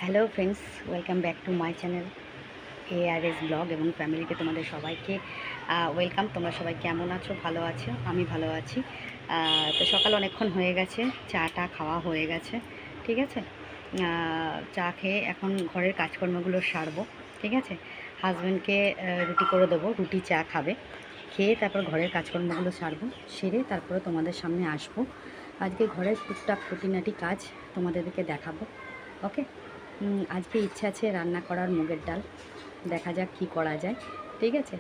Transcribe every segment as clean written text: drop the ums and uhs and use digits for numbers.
Hello friends, welcome back to my channel ARS blog এবং ফ্যামিলিতে তোমাদের সবাইকে ওয়েলকাম। তোমরা সবাই কেমন আছো? ভালো আছো? আমি ভালো আছি। তো সকাল অনেকক্ষণ হয়ে গেছে, চাটা খাওয়া হয়ে গেছে, ঠিক আছে। চা খেয়ে এখন ঘরের কাজকর্মগুলো সারবো, ঠিক আছে। হাজব্যান্ডকে রুটি করে দেবো, রুটি চা খাবে, খেয়ে তারপর ঘরের কাজকর্মগুলো সারবো, সেরে তারপরে তোমাদের সামনে আসবো। আজকে ঘরের টুকটাক খুঁটিনাটি কাজ তোমাদেরকে দেখাবো, ওকে। আজকে ইচ্ছা আছে রান্না করার মুগের ডাল, দেখা যাক কী করা যায়, ঠিক আছে।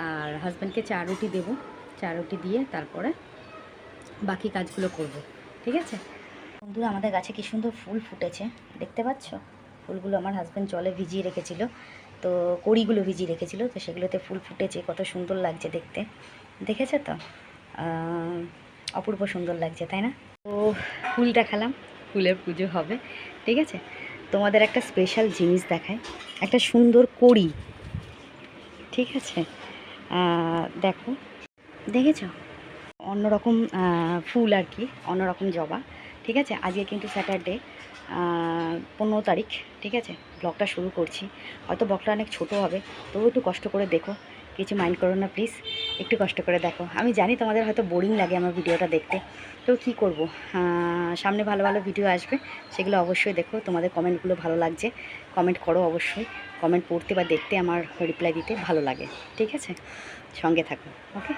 আর হাজব্যান্ডকে চা রুটি দেবো, চা রুটি দিয়ে তারপরে বাকি কাজগুলো করব, ঠিক আছে। বন্ধুরা, আমাদের গাছে কী সুন্দর ফুল ফুটেছে, দেখতে পাচ্ছ? ফুলগুলো আমার হাজব্যান্ড জলে ভিজিয়ে রেখেছিল, তো কড়িগুলো ভিজিয়ে রেখেছিল, তো সেগুলোতে ফুল ফুটেছে, কত সুন্দর লাগছে দেখতে, দেখেছো তো? অপূর্ব সুন্দর লাগছে, তাই না? তো ফুল দেখালাম, ফুলের পুজো হবে, ঠিক আছে। তোমাদের একটা স্পেশাল জিনিস দেখায়, একটা সুন্দর কড়ি, ঠিক আছে। দেখো, দেখেছো? অন্যরকম ফুল আর কি, অন্যরকম জবা, ঠিক আছে। আজকে কিন্তু স্যাটারডে, 15 তারিখ, ঠিক আছে। ব্লগটা শুরু করছি, হয়তো ব্লগটা অনেক ছোট হবে, তবু একটু কষ্ট করে দেখো, কিছু মাইন্ড করো না প্লিজ, একটু কষ্ট করে দেখো। আমি জানি তোমাদের হয়তো বোরিং লাগে আমার ভিডিওটা দেখতে, তো কী করব, সামনে ভালো ভালো ভিডিও আসবে, সেগুলো অবশ্যই দেখো। তোমাদের কমেন্টগুলো ভালো লাগছে, কমেন্ট করো অবশ্যই। কমেন্ট পড়তে বা দেখতে আমার রিপ্লাই দিতে ভালো লাগে, ঠিক আছে। সঙ্গে থাকো, ওকে।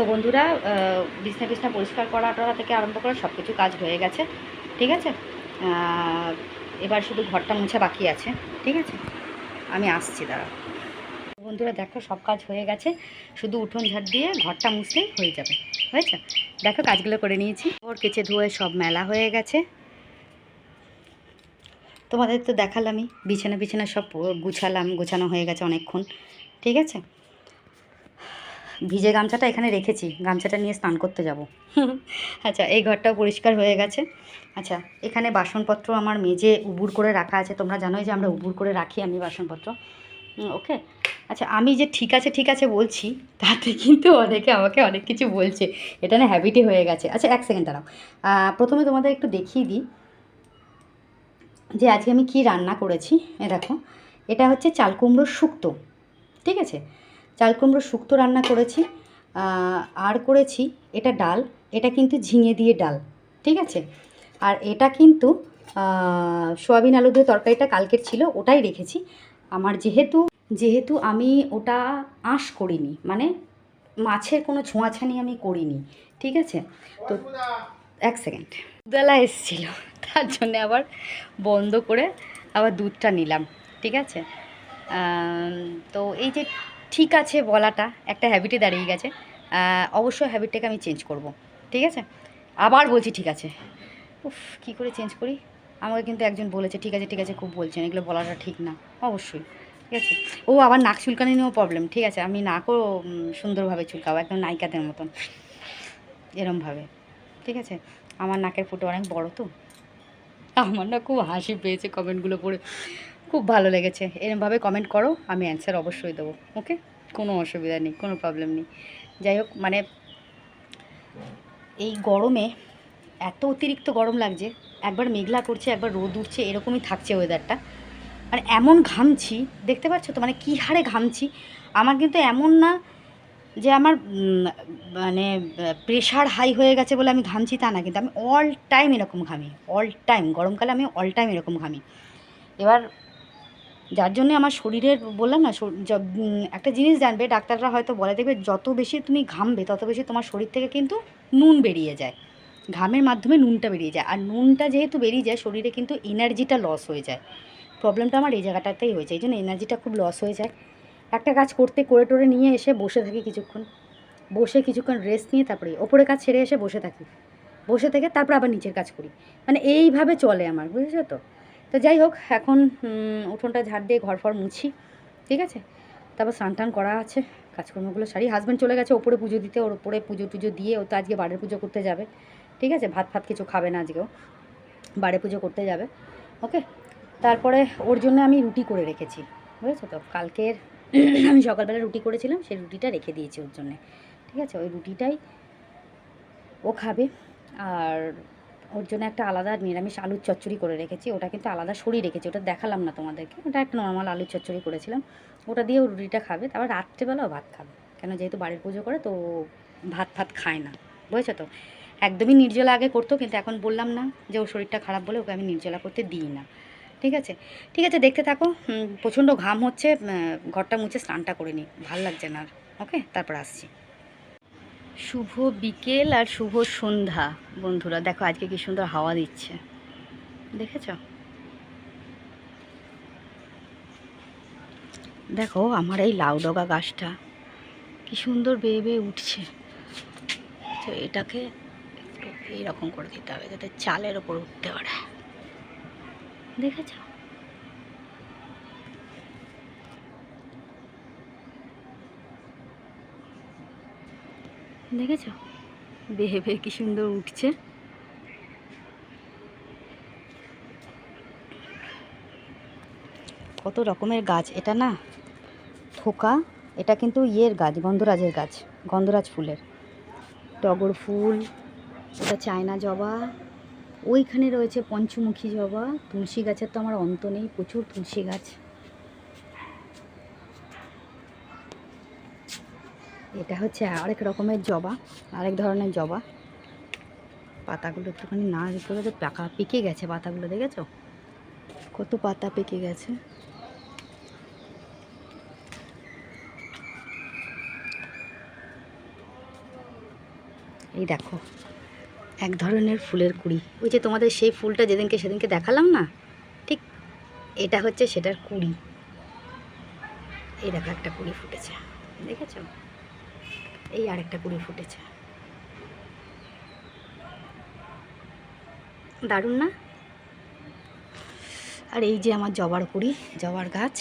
তো বন্ধুরা, বিছনা বিছনা পরিষ্কার করা টরা থেকে আরম্ভ করে সব কিছু কাজ হয়ে গেছে, ঠিক আছে। এবার শুধু ঘরটা মুছে বাকি আছে, ঠিক আছে। আমি আসছি, দাঁড়া। বন্ধুরা দেখো, সব কাজ হয়ে গেছে, শুধু উঠোন ঝাড় দিয়ে ঘরটা মুছলেই হয়ে যাবে, হয়েছে। দেখো, কাজগুলো করে নিয়েছি, ওর কেচে ধুয়ে সব মেলা হয়ে গেছে। তোমাদের তো দেখালামই, বিছানা বিছানা সব গুছালাম, গোছানো হয়ে গেছে অনেকক্ষণ, ঠিক আছে। ভিজে গামছাটা এখানে রেখেছি, গামছাটা নিয়ে স্নান করতে যাব। আচ্ছা, এই ঘরটাও পরিষ্কার হয়ে গেছে। আচ্ছা, এখানে বাসনপত্র আমার মেজে উবুর করে রাখা আছে, তোমরা জানোই যে আমরা উবুর করে রাখি আমি বাসনপত্র, ওকে। আচ্ছা, আমি যে ঠিক আছে বলছি, তাতে কিন্তু অনেকে আমাকে অনেক কিছু বলছে, এটা না হ্যাবিটই হয়ে গেছে। আচ্ছা, এক সেকেন্ড দাঁড়াও। প্রথমে তোমাদের একটু দেখিয়ে দিই যে আজকে আমি কি রান্না করেছি। দেখো, এটা হচ্ছে চাল কুমড়োর শুক্তো, ঠিক আছে। চাল কুমড়োর শুক্তো রান্না করেছি, আর করেছি এটা ডাল, এটা কিন্তু ঝিঙে দিয়ে ডাল, ঠিক আছে। আর এটা কিন্তু সোয়াবিন আলু দিয়ে তরকারিটা কালকের ছিল, ওটাই রেখেছি। আমার যেহেতু আমি ওটা আঁশ করিনি, মানে মাছের কোনো ছোঁয়াছানি আমি করিনি, ঠিক আছে। তো এক সেকেন্ড, দুধওয়ালা এসেছিল, তার জন্যে আবার বন্ধ করে আবার দুধটা নিলাম, ঠিক আছে। তো এই যে ঠিক আছে বলাটা একটা হ্যাবিটে দাঁড়িয়ে গেছে। অবশ্যই হ্যাবিটটাকে আমি চেঞ্জ করব, ঠিক আছে? আবার বলছি ঠিক আছে। উফ, কী করে চেঞ্জ করি? আমাকে কিন্তু একজন বলেছে ঠিক আছে খুব বলছেন, এগুলো বলাটা ঠিক না। অবশ্যই ঠিক আছে। ও আবার নাক চুলকানি নিয়েও প্রবলেম, ঠিক আছে? আমি নাকও সুন্দরভাবে চুলকাবো, একদম নায়িকাদের মতন, এরমভাবে, ঠিক আছে? আমার নাকের ফুটো অনেক বড় তো। আমার না খুব হাসি পেয়েছে কমেন্টগুলো পড়ে, খুব ভালো লেগেছে। এরমভাবে কমেন্ট করো, আমি অ্যান্সার অবশ্যই দেবো, ওকে? কোনো অসুবিধা নেই, কোনো প্রবলেম নেই। যাই হোক, মানে এই গরমে এত অতিরিক্ত গরম লাগছে, একবার মেঘলা করছে একবার রোদ উঠছে, এরকমই থাকছে ওয়েদারটা। মানে এমন ঘামছি, দেখতে পাচ্ছ তো, মানে কী হারে ঘামছি। আমার কিন্তু এমন না যে আমার মানে প্রেশার হাই হয়ে গেছে বলে আমি ঘামছি তা না, কিন্তু আমি অল টাইম এরকম ঘামি, অল টাইম। গরমকালে আমি অল টাইম এরকম ঘামি। এবার যার জন্যে আমার শরীরের, বললাম না, একটা জিনিস জানবে, ডাক্তাররা হয়তো বলে, দেখবে যত বেশি তুমি ঘামবে তত বেশি তোমার শরীর থেকে কিন্তু নুন বেরিয়ে যায়, ঘামের মাধ্যমে নুনটা বেরিয়ে যায়। আর নুনটা যেহেতু বেরিয়ে যায়, শরীরে কিন্তু এনার্জিটা লস হয়ে যায়। প্রবলেমটা আমার এই জায়গাটাতেই হয়েছে, এই জন্য এনার্জিটা খুব লস হয়ে যায়। একটা কাজ করতে করে টোরে নিয়ে এসে বসে থাকি কিছুক্ষণ, বসে কিছুক্ষণ রেস্ট নিয়ে তারপরে ওপরে কাজ ছেড়ে এসে বসে থাকি, বসে থেকে তারপর আবার নিচের কাজ করি। মানে এইভাবে চলে আমার, বুঝেছো তো? তো যাই হোক, এখন উঠোনটা ঝাড় দিয়ে ঘর ফর মুছি, ঠিক আছে? তারপর স্নান টান করা আছে, কাজকর্মগুলো সারি। হাজব্যান্ড চলে গেছে ওপরে পুজো দিতে, ওর ওপরে পুজো টুজো দিয়ে ও তো আজকে বাড়ির পুজো করতে যাবে, ঠিক আছে? ভাত ফাত কিছু খাবে না আজকেও, বাড়ি পুজো করতে যাবে, ওকে? তারপরে ওর জন্য আমি রুটি করে রেখেছি, বুঝেছো তো? কালকের আমি সকালবেলা রুটি করেছিলাম, সেই রুটিটা রেখে দিয়েছি ওর জন্যে, ঠিক আছে? ওই রুটিটাই ও খাবে। আর ওর জন্য একটা আলাদা নিরামিষ আলুর চচ্চড়ি করে রেখেছি, ওটা কিন্তু আলাদা সরিয়ে রেখেছি, ওটা দেখালাম না তোমাদেরকে। ওটা একটা নর্মাল আলুর চচ্চড়ি করেছিলাম, ওটা দিয়ে ও রুটিটা খাবে। তারপর রাত্রেবেলাও ভাত খাবে, কেন যেহেতু বাড়ির পুজো করে তো ভাত ফাত খায় না, বুঝেছো তো? একদমই নির্জলা আগে করতো, কিন্তু এখন বললাম না যে ওর শরীরটা খারাপ বলে ওকে আমি নির্জলা করতে দিই না, ঠিক আছে? ঠিক আছে, দেখতে থাকো। প্রচণ্ড ঘাম হচ্ছে, ঘরটা মুছে স্নানটা করে নিই, ভাল লাগছে না আর, ওকে? তারপর আসছি। শুভ বিকেল আর শুভ সন্ধ্যা বন্ধুরা, দেখো আজকে কি সুন্দর হাওয়া দিচ্ছে, দেখেছ? দেখো আমার এই লাউ ডগা গাছটা কি সুন্দর বেয়ে বেয়ে উঠছে। তো এটাকে একটু এইরকম করে দিতে হবে যাতে চালের ওপর উঠতে পারে, দেখেছ? দেখেছ বেয়ে বেয়ে কি সুন্দর উঠছে। কত রকমের গাছ এটা না, থোকা। এটা কিন্তু ইয়ের গাছ, গন্ধরাজের গাছ, গন্ধরাজ ফুলের। টগর ফুল, এটা চায়না জবা, ওইখানে রয়েছে পঞ্চমুখী জবা। তুলসী গাছের তো আমার অন্ত নেই, প্রচুর তুলসী গাছ। এটা হচ্ছে আরেক রকমের জবা, আরেক ধরনের জবা। পাতাগুলো একটুখানি না করে তো পাকা পেকে গেছে পাতাগুলো, দেখেছো কত পাতা পেকে গেছে। এই দেখো এক ধরনের ফুলের কুঁড়ি, ওই যে তোমাদের সেই ফুলটা সেদিনকে দেখালাম না, ঠিক এটা হচ্ছে সেটার কুঁড়ি। এই দেখো একটা কুঁড়ি ফুটেছে, দেখেছো? এই আরেকটা কুঁড়ি ফুটেছে, দারুণ না? আর এই যে আমার জবার কুঁড়ি, জবার গাছ।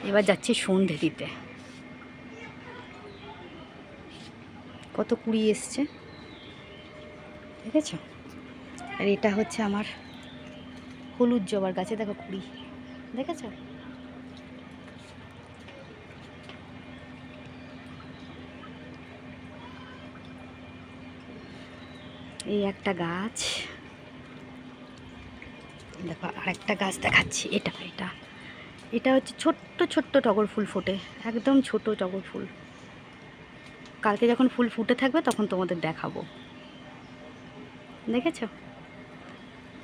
এবার যাচ্ছি সন্ধে দিতে, কত কুঁড়ি এসছে, দেখেছো? আর এটা হচ্ছে আমার হলুদ জবার গাছে, দেখো কুঁড়ি, দেখেছো? এই একটা গাছ, দেখো আরেকটা গাছ দেখাচ্ছি। এটা এটা এটা হচ্ছে ছোট্ট ছোট্ট টগর ফুল ফোটে, একদম ছোট টগর ফুল। কালকে যখন ফুল ফুটে থাকবে তখন তোমাদের দেখাবো, দেখেছো?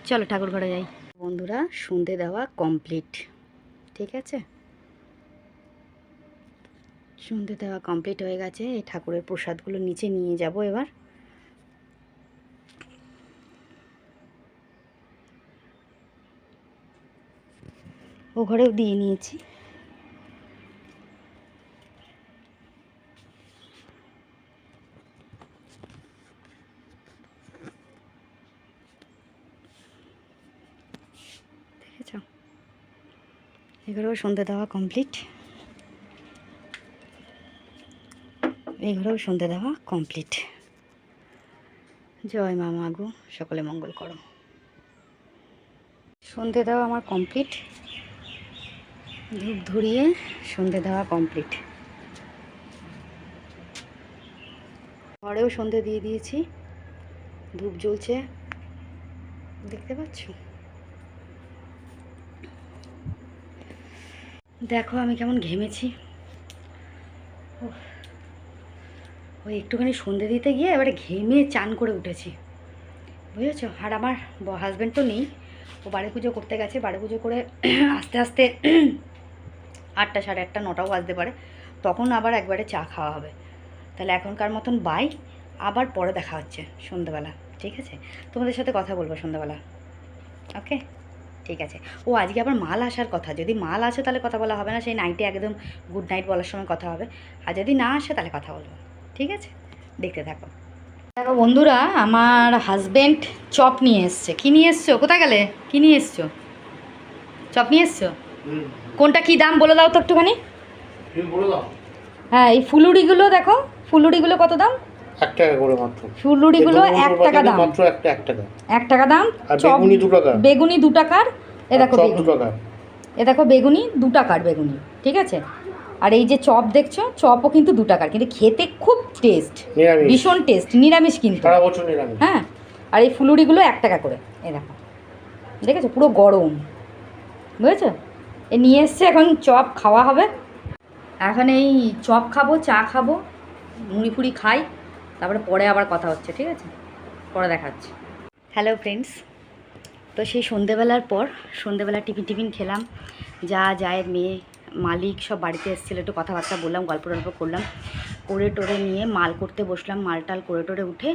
চলো ঠাকুর ঘরে যাই। বন্ধুরা সন্ধে দেওয়া কমপ্লিট, ঠিক আছে? সন্ধে দেওয়া কমপ্লিট হয়ে গেছে। এই ঠাকুরের প্রসাদগুলো নিচে নিয়ে যাব এবার। ও ঘরেও দিয়ে নিয়েছি। এগুলোও সন্ধে দেওয়া কমপ্লিট, এগুলোও সন্ধে দেওয়া কমপ্লিট। জয় মা মাগো, সকলে মঙ্গল করো। সন্ধে দেওয়া আমার কমপ্লিট, ধূপ ধরিয়ে সন্ধে দেওয়া কমপ্লিট। ঘরেও সন্ধে দিয়ে দিয়েছি, ধূপ জ্বলছে, দেখতে পাচ্ছ? দেখো আমি কেমন ঘেমেছি। ওই একটুখানি সন্ধে দিতে গিয়ে এবারে ঘেমে চান করে উঠেছি, বুঝেছো? আর আমার হাজব্যান্ড তো নেই, ও বাড়ি পুজো করতে গেছে। বাড়ি পুজো করে আস্তে আস্তে 8টা, সাড়ে 8টা, 9টাও বাজতে পারে, তখন আবার একবারে চা খাওয়া হবে। তাহলে এখনকার মতন বাই, আবার পরে দেখা হচ্ছে সন্ধ্যাবেলা, ঠিক আছে? তোমাদের সাথে কথা বলবো সন্ধ্যাবেলা, ওকে? ঠিক আছে। ও আজকে আবার মাল আসার কথা, যদি মাল আসে তাহলে কথা বলা হবে না, সেই নাইটে একদম গুড নাইট বলার সময় কথা হবে। আর যদি না আসে তাহলে কথা বলবো, ঠিক আছে? দেখতে থাকো। দেখো বন্ধুরা, আমার হাজব্যান্ড চপ নিয়ে এসছে। কী নিয়ে এসছো? কোথায় গেলে? কী নিয়ে এসছো? চপ নিয়ে এসছো? কোনটা কী দাম বলে দাও তো একটুখানি। হ্যাঁ, এই ফুলুরিগুলো দেখো, ফুলুরিগুলো কত দাম? 1 টাকা করে মাত্র। ফুলুরিগুলো 1 টাকা দাম, মাত্র 1 টাকা। 1 টাকা দাম। আর বেগুনি 2 টাকা। বেগুনি 2 টাকার। এ দেখো চপ 2 বেগুনি, টাকা। এ দেখো বেগুনি 2 টাকার বেগুনি, ঠিক আছে? আর এই যে চপ দেখছো, চপও কিন্তু 2 টাকার, কিন্তু খেতে খুব টেস্ট, ভীষণ টেস্ট, নিরামিষ কিন্তু, সারা বছর নিরামিষ। হ্যাঁ। আর এই ফুলুরিগুলো 1 টাকা করে, এ দেখো, দেখেছো? পুরো গরম, বুঝেছো? এ নিয়ে এসছে, এখন চপ খাওয়া হবে। এখন এই চপ খাবো, চা খাবো, মুড়ি ফুড়ি খাই, তারপরে পরে আবার কথা হচ্ছে, ঠিক আছে? পরে দেখাচ্ছি। হ্যালো ফ্রেন্ডস, তো সেই সন্ধেবেলার পর সন্ধেবেলা টিফিন খেলাম, যা যায় মেয়ে মালিক সব বাড়িতে এসেছিলো, একটু কথাবার্তা বললাম, গল্প টল্প করলাম, করে টোরে নিয়ে মাল করতে বসলাম। মাল টাল করে টোরে উঠে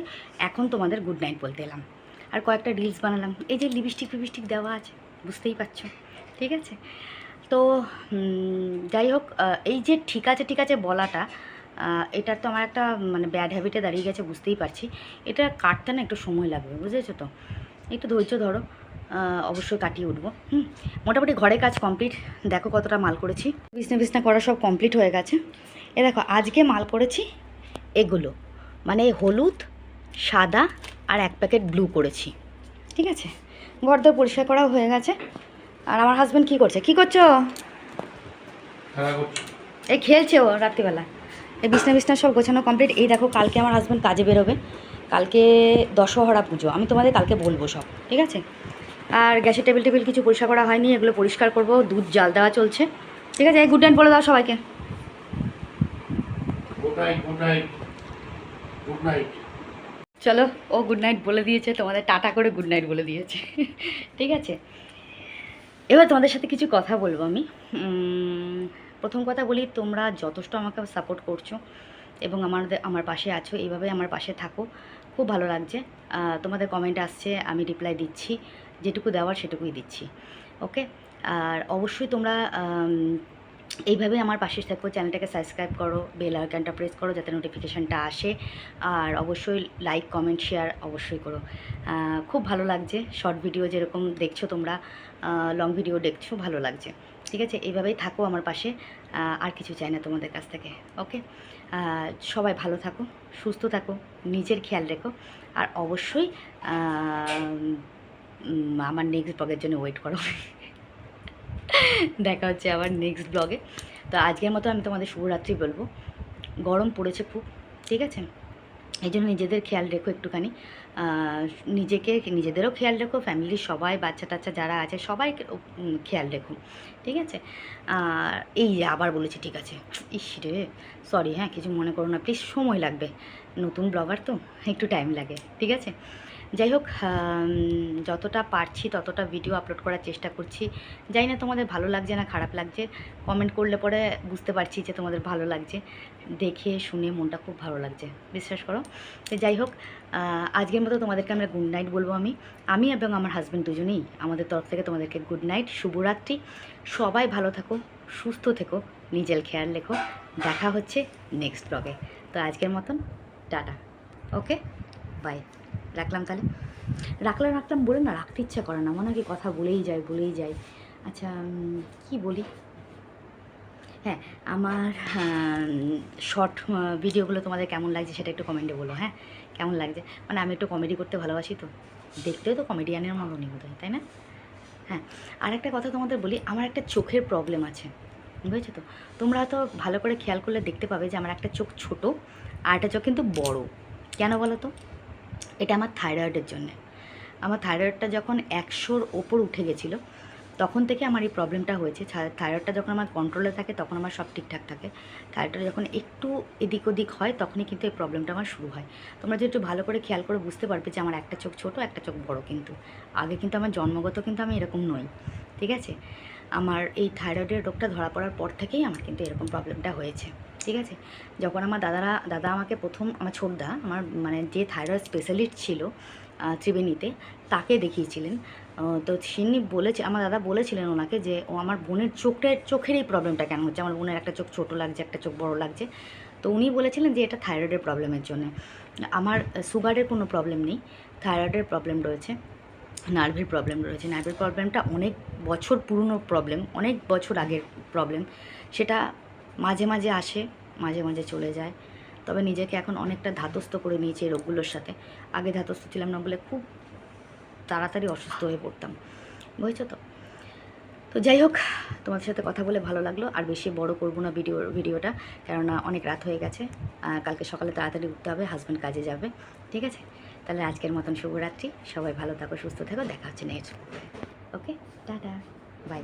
এখন তোমাদের গুড নাইট বলতে এলাম, আর কয়েকটা রিলস বানালাম। এই যে লিপস্টিক ফিপস্টিক দেওয়া আছে, বুঝতেই পারছো, ঠিক আছে? তো যাই হোক, এই যে ঠিক আছে বলাটা, এটা তো আমার একটা মানে ব্যাড হ্যাবিটে দাঁড়িয়ে গেছে, বুঝতেই পারছি। এটা কাটতে না একটু সময় লাগবে, বুঝেছো তো? একটু ধৈর্য ধরো, অবশ্যই কাটিয়ে উঠবো। মোটামুটি ঘরে কাজ কমপ্লিট, দেখো কতটা মাল করেছি। বিছনা করা সব কমপ্লিট হয়ে গেছে। এ দেখো আজকে মাল করেছি এগুলো, মানে হলুদ, সাদা আর 1 প্যাকেট ব্লু করেছি, ঠিক আছে? ঘরদোর পরিষ্কার করাও হয়ে গেছে। আর আমার হাজব্যান্ড কী করছে? কী করছো? এই খেলছে ও রাত্রিবেলা। এই বিছনা সব গোছানো কমপ্লিট। এই দেখো কালকে আমার হাজব্যান্ড কাজে বেরোবে, কালকে দশহরা পুজো, আমি তোমাদের কালকে বলবো সব, ঠিক আছে? আর গ্যাসের টেবিল কিছু পরিষ্কার করা হয়নি, এগুলো পরিষ্কার করব। দুধ জাল দেওয়া চলছে, ঠিক আছে? এই গুড নাইট বলে দাও সবাইকে। Good night. চলো, ও গুড নাইট বলে দিয়েছে, তোমাদের টাটা করে গুড নাইট বলে দিয়েছে, ঠিক আছে? এবার তোমাদের সাথে কিছু কথা বলবো আমি। প্রথম কথা বলি, তোমরা যথেষ্ট আমাকে সাপোর্ট করছো এবং আমার পাশে আছো, এইভাবে আমার পাশে থাকো, খুব ভালো লাগছে। তোমাদের কমেন্ট আসছে, আমি রিপ্লাই দিচ্ছি, যেটুকু দেওয়ার সেটুকুই দিচ্ছি, ওকে? আর অবশ্যই তোমরা এইভাবে আমার পাশে থাকো, চ্যানেলটাকে সাবস্ক্রাইব করো, বেল আইকনটা প্রেস করো যাতে নোটিফিকেশানটা আসে, আর অবশ্যই লাইক কমেন্ট শেয়ার অবশ্যই করো। খুব ভালো লাগছে, শর্ট ভিডিও যেরকম দেখছো তোমরা, লং ভিডিও দেখছো, ভালো লাগছে, ঠিক আছে? এইভাবেই থাকো আমার পাশে, আর কিছু চাই না তোমাদের কাছ থেকে, ওকে? সবাই ভালো থাকো, সুস্থ থাকো, নিজের খেয়াল রেখো, আর অবশ্যই আমার নেক্সট ব্লগের জন্য ওয়েট করো। দেখা হচ্ছে আবার নেক্সট ব্লগে। তো আজকের মতো আমি তোমাদের শুভরাত্রি বলবো। গরম পড়েছে খুব, ঠিক আছে? এই জন্য নিজেদের খেয়াল রেখো একটুখানি, নিজেদেরও খেয়াল রেখো, ফ্যামিলির সবাই, বাচ্চা টাচ্চা যারা আছে সবাই খেয়াল রেখো, ঠিক আছে? আর এই আবার বলেছি, ঠিক আছে? ইস রে, সরি, হ্যাঁ, কিছু মনে করো না প্লিজ, সময় লাগবে, নতুন ব্লগার তো একটু টাইম লাগে, ঠিক আছে? যাই হোক, যতটা পারছি ততটা ভিডিও আপলোড করার চেষ্টা করছি। জানি না তোমাদের ভালো লাগছে না খারাপ লাগছে, কমেন্ট করলে পরে বুঝতে পারছি যে তোমাদের ভালো লাগছে, দেখে শুনে মনটা খুব ভালো লাগছে, বিশ্বাস করো। তো যাই হোক, আজকের মতো তোমাদেরকে আমরা গুড নাইট বলবো। আমি এবং আমার হাজব্যান্ড দুজনেই আমাদের তরফ থেকে তোমাদেরকে গুড নাইট, শুভরাত্রি। সবাই ভালো থাকো, সুস্থ থেকো, নিজের খেয়াল রেখো। দেখা হচ্ছে নেক্সট ব্লগে। তো আজকের মতন টাটা, ওকে, বাই। রাখলাম তাহলে, রাখলাম বলে না, রাখতে ইচ্ছা করে না, মনে হয় কি কথা বলেই যায়। আচ্ছা, কি বলি? হ্যাঁ, আমার শর্ট ভিডিওগুলো তোমাদের কেমন লাগছে সেটা একটু কমেন্টে বলো। হ্যাঁ, কেমন লাগছে? মানে আমি একটু কমেডি করতে ভালোবাসি তো, দেখতেও তো কমেডিয়ানের মতনই বোধ হয়, তাই না? হ্যাঁ, আর একটা কথা তোমাদের বলি, আমার একটা চোখের প্রবলেম আছে, বুঝেছো তো? তোমরা তো ভালো করে খেয়াল করলে দেখতে পাবে যে আমার একটা চোখ ছোট আর একটা চোখ কিন্তু বড়। কেন বলো তো? এটা আমার থাইরয়েডের জন্যে। আমার থাইরয়েডটা যখন 100-র ওপর উঠে গেছিলো, তখন থেকে আমার এই প্রবলেমটা হয়েছে। থাইরয়েডটা যখন আমার কন্ট্রোলে থাকে তখন আমার সব ঠিকঠাক থাকে। থাইরয়েডটা যখন একটু এদিক ওদিক হয় তখনই কিন্তু এই প্রবলেমটা আমার শুরু হয়। তোমরা যদি একটু ভালো করে খেয়াল করে বুঝতে পারবে যে আমার একটা চোখ ছোটো, একটা চোখ বড় কিন্তু। আগে কিন্তু আমার জন্মগত কিন্তু আমি এরকম নই, ঠিক আছে? আমার এই থাইরয়েডের রোগটা ধরা পড়ার পর থেকেই আমার কিন্তু এরকম প্রবলেমটা হয়েছে, ঠিক আছে? যখন আমার দাদা আমাকে প্রথম, আমার ছোটদা, আমার মানে যে থাইরয়েড স্পেশালিস্ট ছিল ত্রিবেণীতে, তাকে দেখিয়েছিলেন। তো তিনি বলেছে, আমার দাদা বলেছিলেন ওনাকে যে ও আমার বোনের চোখের এই প্রবলেমটা কেন হচ্ছে, আমার বোনের একটা চোখ ছোটো লাগছে, একটা চোখ বড় লাগছে। তো উনি বলেছিলেন যে এটা থাইরয়েডের প্রবলেমের জন্যে। আমার সুগারের কোনো প্রবলেম নেই, থাইরয়েডের প্রবলেম রয়েছে, নার্ভের প্রবলেম রয়েছে। নার্ভের প্রবলেমটা অনেক বছর পুরনো প্রবলেম, অনেক বছর আগের প্রবলেম। সেটা মাঝে মাঝে আসে, মাঝে মাঝে চলে যায়। তবে নিজেকে এখন অনেকটা ধাতস্থ করে নিয়েছি এই রোগগুলোর সাথে। আগে ধাতস্থ ছিলাম না বলে খুব তাড়াতাড়ি অসুস্থ হয়ে পড়তাম, বুঝেছো তো? তো যাই হোক, তোমাদের সাথে কথা বলে ভালো লাগলো। আর বেশি বড় করবো না ভিডিওটা, কেননা অনেক রাত হয়ে গেছে। কালকে সকালে তাড়াতাড়ি উঠতে হবে, হাজব্যান্ড কাজে যাবে, ঠিক আছে? তাহলে আজকের মতন শুভরাত্রি, সবাই ভালো থাকো, সুস্থ থাকো, দেখা হচ্ছে নেক্সট। Okay, tata, by.